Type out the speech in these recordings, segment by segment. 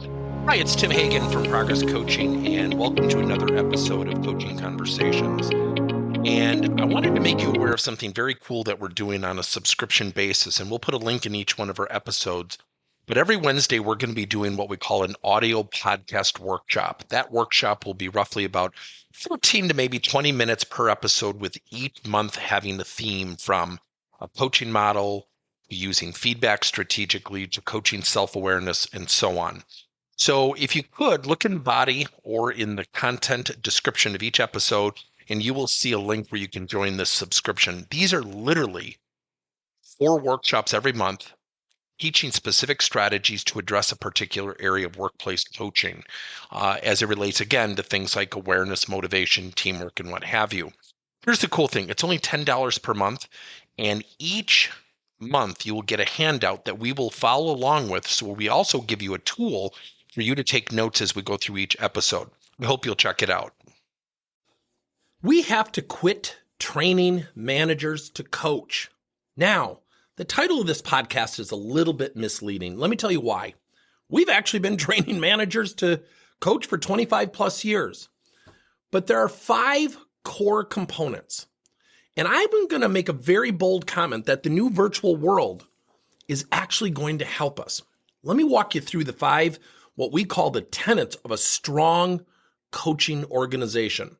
Hi, it's Tim Hagan from Progress Coaching, and welcome to another episode of Coaching Conversations. And I wanted to make you aware of something very cool that we're doing on a subscription basis, and we'll put a link in each one of our episodes. But every Wednesday, we're going to be doing what we call an audio podcast workshop. That workshop will be roughly about 14 to maybe 20 minutes per episode, with each month having a theme from a coaching model, using feedback strategically, to coaching self-awareness, and so on. So if you could, look in the body or in the content description of each episode, and you will see a link where you can join this subscription. These are literally 4 workshops every month, teaching specific strategies to address a particular area of workplace coaching, as it relates, again, to things like awareness, motivation, teamwork, and what have you. Here's the cool thing. It's only $10 per month, and each month you will get a handout that we will follow along with. So we also give you a tool for you to take notes as we go through each episode. We hope you'll check it out. We have to quit training managers to coach. Now, the title of this podcast is a little bit misleading. Let me tell you why. We've actually been training managers to coach for 25 plus years. But there are 5 core components. And I'm going to make a very bold comment that the new virtual world is actually going to help us. Let me walk you through the 5, what we call the tenets of a strong coaching organization.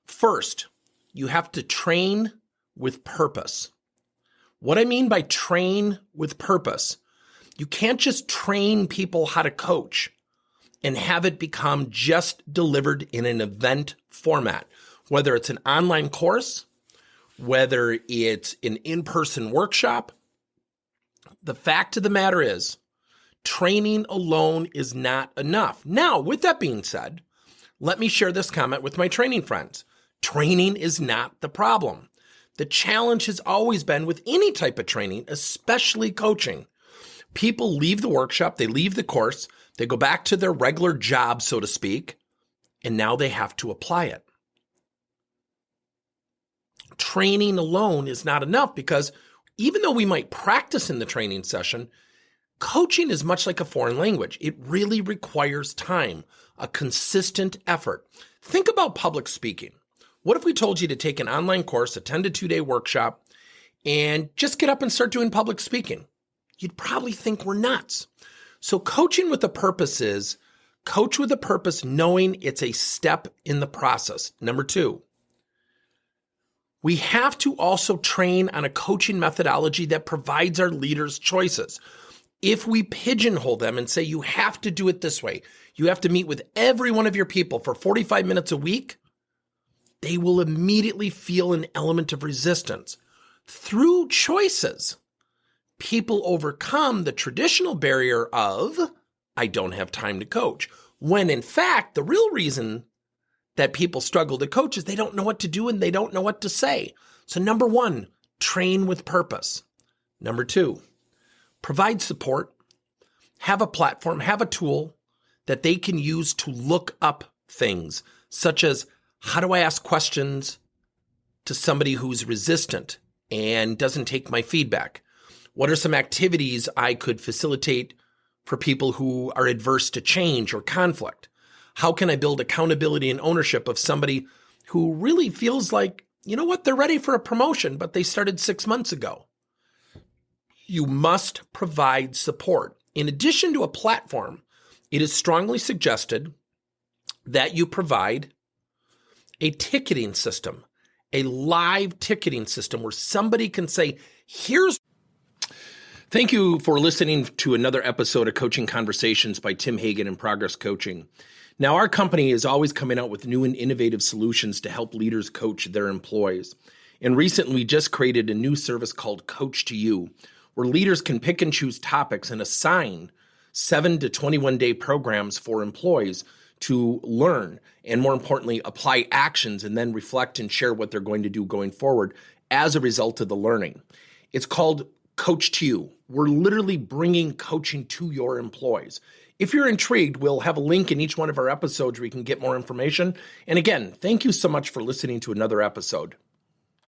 First, you have to train with purpose. What I mean by train with purpose, you can't just train people how to coach and have it become just delivered in an event format, whether it's an online course, whether it's an in-person workshop. The fact of the matter is, training alone is not enough. Now, with that being said, let me share this comment with my training friends. Training is not the problem. The challenge has always been with any type of training, especially coaching. People leave the workshop, they leave the course, they go back to their regular job, so to speak, and now they have to apply it. Training alone is not enough, because even though we might practice in the training session, coaching is much like a foreign language. It really requires time, a consistent effort. Think about public speaking. What if we told you to take an online course, a 10 to 2-day workshop, and just get up and start doing public speaking? You'd probably think we're nuts. So coaching with a purpose is coach with a purpose, knowing it's a step in the process. Number 2, we have to also train on a coaching methodology that provides our leaders choices. If we pigeonhole them and say, you have to do it this way, you have to meet with every one of your people for 45 minutes a week, they will immediately feel an element of resistance. Through choices, people overcome the traditional barrier of, I don't have time to coach, when in fact, the real reason that people struggle to coach is they don't know what to do and they don't know what to say. So number 1, train with purpose. Number 2, provide support, have a platform, have a tool that they can use to look up things, such as, how do I ask questions to somebody who's resistant and doesn't take my feedback? What are some activities I could facilitate for people who are adverse to change or conflict? How can I build accountability and ownership of somebody who really feels like, you know what, they're ready for a promotion, but they started 6 months ago? You must provide support. In addition to a platform, it is strongly suggested that you provide a ticketing system, a live ticketing system where somebody can say, here's. Thank you for listening to another episode of Coaching Conversations by Tim Hagan and Progress Coaching. Now, our company is always coming out with new and innovative solutions to help leaders coach their employees. And recently, we just created a new service called Coach to You, where leaders can pick and choose topics and assign 7 to 21-day programs for employees to learn, and more importantly, apply actions and then reflect and share what they're going to do going forward as a result of the learning. It's called Coach to You. We're literally bringing coaching to your employees. If you're intrigued, we'll have a link in each one of our episodes where you can get more information. And again, thank you so much for listening to another episode.